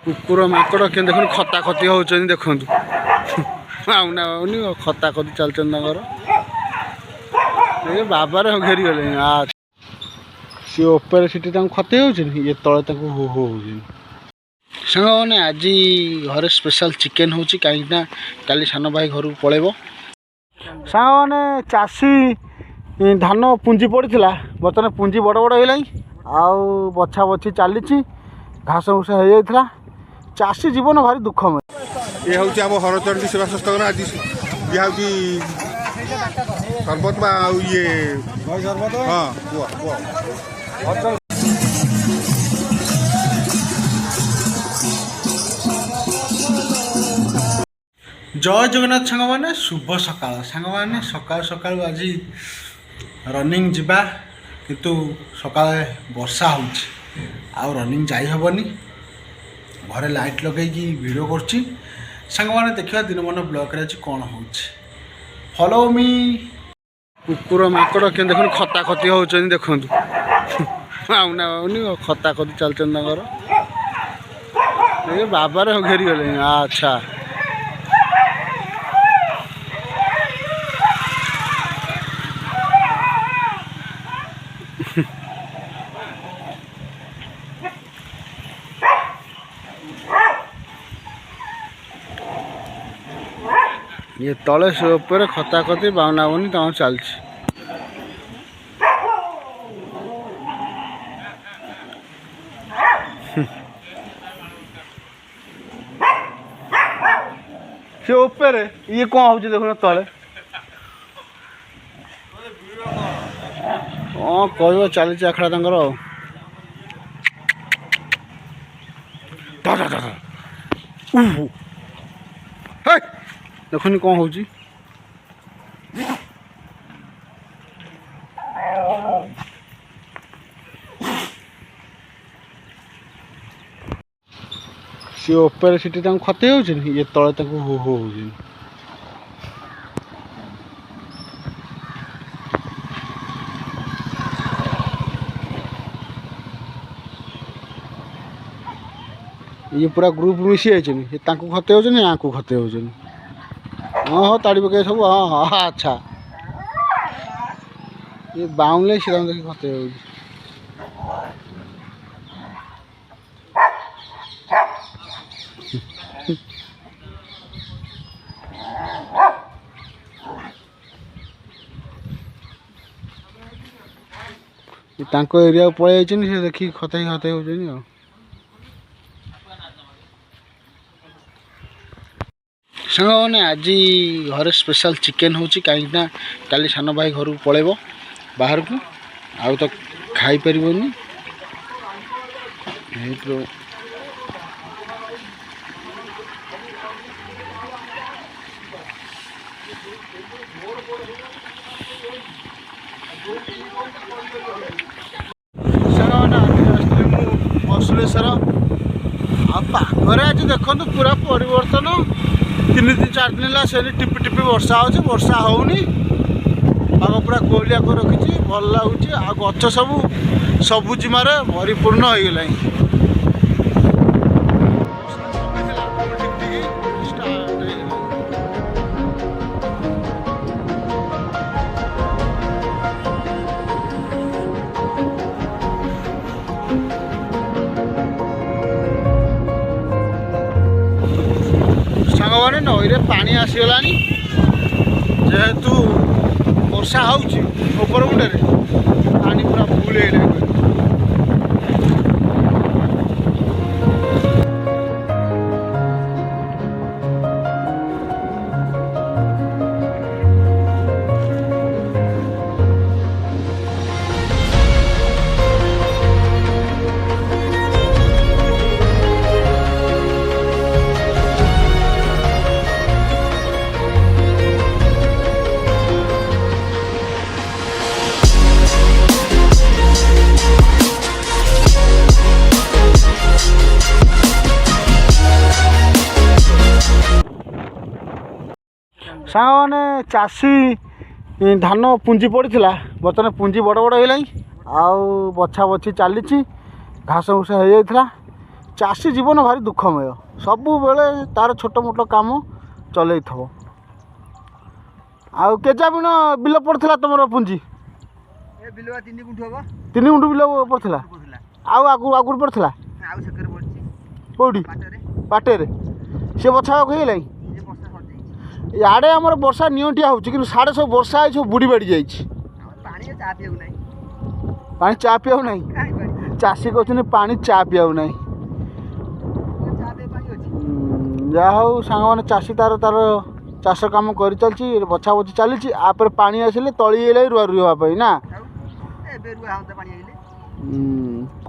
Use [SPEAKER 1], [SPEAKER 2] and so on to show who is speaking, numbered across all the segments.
[SPEAKER 1] कुकुर माकड़ के देखो खता खती होचनी देखु आउना आउनी खता खती चलचन बाबार घेरी गले सी उपर सीटी खते होचनी ये तले हो हो हो सांग मैंने आज घरे स्पेशल चिकेन होची कहीं काली सान भाई घर को पलैब सांग मैंने चाषी धान पुंजी पड़ा बर्तमान पुंजी बड़ बड़ है आउ बछा बछी चली घास भूसा हो जाता चाषी जीवन भारी दुखमय।
[SPEAKER 2] ये हूँ आम हरचंडी सेवा संस्थान आज दिया सरबत ये हाँ
[SPEAKER 1] जय जगन्नाथ सांग मैंने शुभ सकाल सांग मैंने सकाल सकाल आज रनिंग जावा किंतु सकाल वर्षा हो रनिंग जाई हेनी घरे लाइट लगे वीडियो करछि सांग मैंने देखा दिन मन ब्लॉक रे आज कौन हो फॉलो मी कुकुर माकड़ के देखो खता खती होचनी देखु आउना आउनी खता खती चलचन बाबार घेरी गले अच्छा ये तले ऊपर खता खती बाउना बाउनी तम चलती से ऊपर ये कौन हो देखो तले हाँ कह चली आखड़ा तंकर देखनी कौन हो सी उपर सीटी खते होचनी ये तले हो हो हो ये पूरा ग्रुप मिसी जाइए ये खते होचनी या खते होचनी हाँ हाँ ताड़ी पकड़ सब हाँ हाँ हाँ अच्छा ये बाउंडले से देखिए खते हो एरिया पलि जाइए देखिए खते खते हो सांग मैंने आज घरे स्पेशल चिकेन होची कहीं काली सान भाई घर को पलैब बाहर को आउ तो खाई परिबनी बसुलेश्वर आगे आज देखो पूरा परिवर्तन 3-4 दिन है से टिपि टिपि वर्षा वर्षा होनी पाग पूरा कोलिया को रखी भल लगुच आ गच सब सबुजिमार परिपूर्ण हो गला सांग नई पानी आसीगला जेहेतु वर्षा होपर मुंडे पानी पूरा फुल है सांग मैंने चाषी धान पुंजी पड़ा बर्तमान पुंजी बड़ बड़ है आउ बछा बछी चली घास भूसा हो जाता ଚାଷୀ ଜୀବନ ଭାରି ଦୁଃଖମୟ ସବୁବେଳେ ତାର ଛୋଟ ମୋଟ କାମ ଚଲେଇଥିବ। ଆଉ କେଜା ବିଣ ବିଲ ପଡ଼ିଥିଲା ତୁମର ପୁଞ୍ଜି?
[SPEAKER 3] ଏ ବିଲ 3 ଗୁଣ୍ଠ ହବ।
[SPEAKER 1] 3 ଗୁଣ୍ଠ ବିଲ ପଡ଼ିଥିଲା। ଆଉ ଆଗରୁ ପଡ଼ିଥିଲା
[SPEAKER 3] ଆଉ ସେକରେ ପଡ଼ିଛି
[SPEAKER 1] କେଉଁଠି? ପାଟେରେ। ସେ ବଛା ହେଇଗଲାଣି।
[SPEAKER 3] ଏ ବର୍ଷା ସରିଯାଇଛି।
[SPEAKER 1] ଇଆଡ଼େ ଆମର ବର୍ଷା ନିଅଣ୍ଟିଆ ହେଉଛି କିନ୍ତୁ ସାଡ଼େ ସବୁ ବର୍ଷା ହେଇ ସବୁ ବୁଡ଼ି ବାଡ଼ି ଯାଇଛି।
[SPEAKER 3] ପାଣି ଚା ପିଆଉ ନାହିଁ।
[SPEAKER 1] ପାଣି ଚା ପିଆଉ ନାହିଁ।
[SPEAKER 3] କାହିଁ ପାଣି
[SPEAKER 1] ଚାଷୀ କହୁଛନ୍ତି ପାଣି ଚା ପିଆଉ ନାହିଁ।
[SPEAKER 3] ଚା ପିଆ ପାଣି ଅଛି।
[SPEAKER 1] ଯାହା ହଉ ସାଙ୍ଗମାନେ ଚାଷୀ ତାର ଚାଷ କାମ କରିଚାଲିଛି ବଛା ବଛି ଚାଲିଛି। ଆପରେ ପାଣି ଆସିଲେ ତଳି ହେଲେ ରୁଆ ରୁଆ ପାଇଁ ନା
[SPEAKER 3] ଆଉ ଏବେ ରୁଆ ହନ୍ତା ପାଣି ଆଇଲେ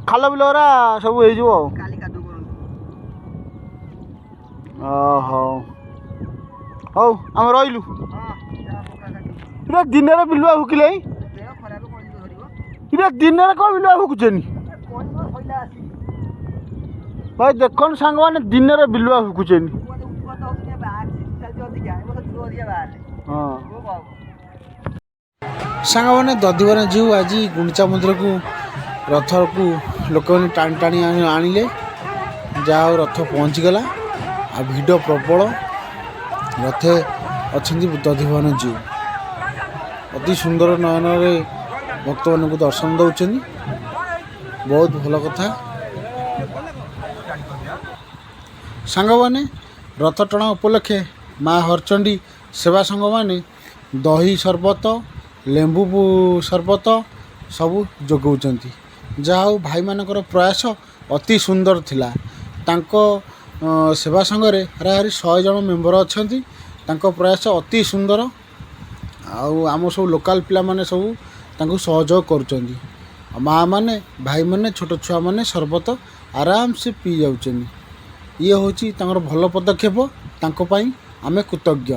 [SPEAKER 1] ଖାଲ ବିଲ ଗୁରା ସବୁ ହେଇଯିବ ଆଉ।
[SPEAKER 3] କାଲି କାଦୁଅ କରନ୍ତୁ।
[SPEAKER 1] ହଉ ହଉ ଆମେ ରହିଲୁ।
[SPEAKER 3] ହଁ ଯାହା ପକା କାଟି
[SPEAKER 1] ଇରେ ଦିନରେ ବିଲୁଆ ଭୁକିଲେ
[SPEAKER 3] ଦେହ ଖରାପ କରିବ ଧରିବ।
[SPEAKER 1] ଇରେ ଦିନରେ କ'ଣ ବିଲୁଆ ଭୁକୁଛନ୍ତି
[SPEAKER 3] କରିବ ସଇଲା ଆସିକି
[SPEAKER 1] ଭାଇ? ଦେଖନ୍ତୁ ସାଙ୍ଗମାନେ ଦିନରେ ବିଲୁଆ ଭୁକୁଛନ୍ତି।
[SPEAKER 3] କୁଆଡ଼େ ଉତ୍ପାତ ହେଉଛି ବାହାରେ ଚାଲିଛି ଅଧିକା ଏ ବର୍ଷ ଯିବ ଅଧିକା ବାହାରେ।
[SPEAKER 1] ହଁ
[SPEAKER 3] ହବ ହବ।
[SPEAKER 1] ସାଙ୍ଗମାନେ ଦଧିବରା ଯିଉ ଆଜି ଗୁଣ୍ଡିଚା ମନ୍ଦିରକୁ ରଥକୁ ଲୋକମାନେ ଟାଣି ଟାଣି ଆଣିଲେ। ଯାହା ହଉ ରଥ ପହଞ୍ଚିଗଲା। ଆଉ ଭିଡ଼ ପ୍ରବଳ। ରଥେ ଅଛନ୍ତି ଦଧିବରା ଯିଉ ଅତି ସୁନ୍ଦର ନୟନରେ ଭକ୍ତମାନଙ୍କୁ ଦର୍ଶନ ଦେଉଛନ୍ତି। ବହୁତ ଭଲ କଥା। ସାଙ୍ଗମାନେ ରଥ ଟଣା ଉପଲକ୍ଷେ ମା ହରଚଣ୍ଡୀ ସେବା ସଂଘମାନେ ଦହି ସରବତ ଲେମ୍ବୁ ସରବତ ସବୁ ଯୋଗାଉଛନ୍ତି। ଯାହା ହଉ ଭାଇମାନଙ୍କର ପ୍ରୟାସ ଅତି ସୁନ୍ଦର ଥିଲା। ତାଙ୍କ ସେବା ସଂଘରେ ହାରାହାରି 100 ଜଣ ମେମ୍ବର ଅଛନ୍ତି। ତାଙ୍କ ପ୍ରୟାସ ଅତି ସୁନ୍ଦର। ଆଉ ଆମ ସବୁ ଲୋକାଲ ପିଲାମାନେ ସବୁ ତାଙ୍କୁ ସହଯୋଗ କରୁଛନ୍ତି। ମାଆ ମାନେ ଭାଇମାନେ ଛୋଟ ଛୁଆମାନେ ସରବତ ଆରାମସେ ପିଇ ଯାଉଛନ୍ତି। ଇଏ ହେଉଛି ତାଙ୍କର ଭଲ ପଦକ୍ଷେପ। ତାଙ୍କ ପାଇଁ ଆମେ କୃତଜ୍ଞ।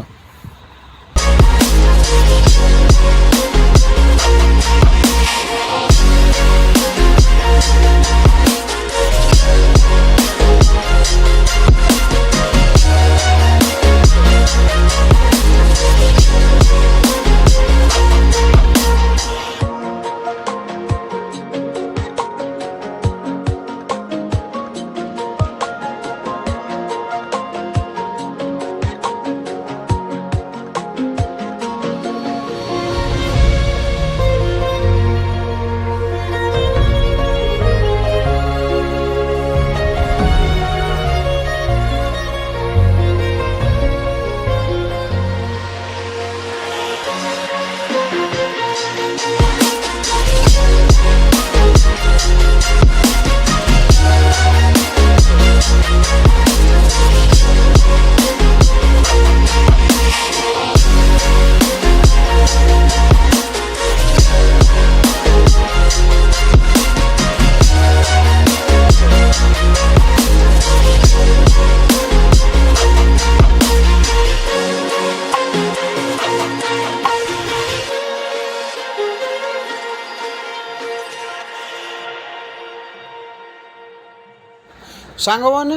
[SPEAKER 1] ସାଙ୍ଗମାନେ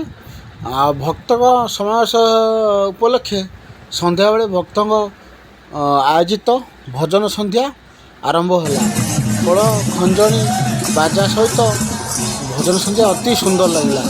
[SPEAKER 1] ଭକ୍ତଙ୍କ ସମାବେଶ ଉପଲକ୍ଷେ ସନ୍ଧ୍ୟାବେଳେ ଭକ୍ତଙ୍କ ଆୟୋଜିତ ଭଜନ ସନ୍ଧ୍ୟା ଆରମ୍ଭ ହେଲା। ଖୋଳ ଖଞ୍ଜଣି ବାଜା ସହିତ ଭଜନ ସନ୍ଧ୍ୟା ଅତି ସୁନ୍ଦର ଲାଗିଲା।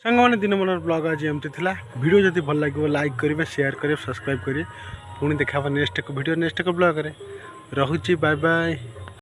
[SPEAKER 1] ସାଙ୍ଗମାନେ ଦିନମାନର ବ୍ଲଗ୍ ଆଜି ଏମିତି ଥିଲା। ଭିଡ଼ିଓ ଯଦି ଭଲ ଲାଗିବ ଲାଇକ୍ କରିବେ, ସେୟାର କରିବେ, ସବସ୍କ୍ରାଇବ୍ କରିବେ। ପୁଣି ଦେଖା ହେବ ନେକ୍ସଟ ଏକ ଭିଡ଼ିଓ ନେକ୍ସଟ ଏକ ବ୍ଲଗ୍ରେ। ରହୁଛି, ବାଏ ବାଏ।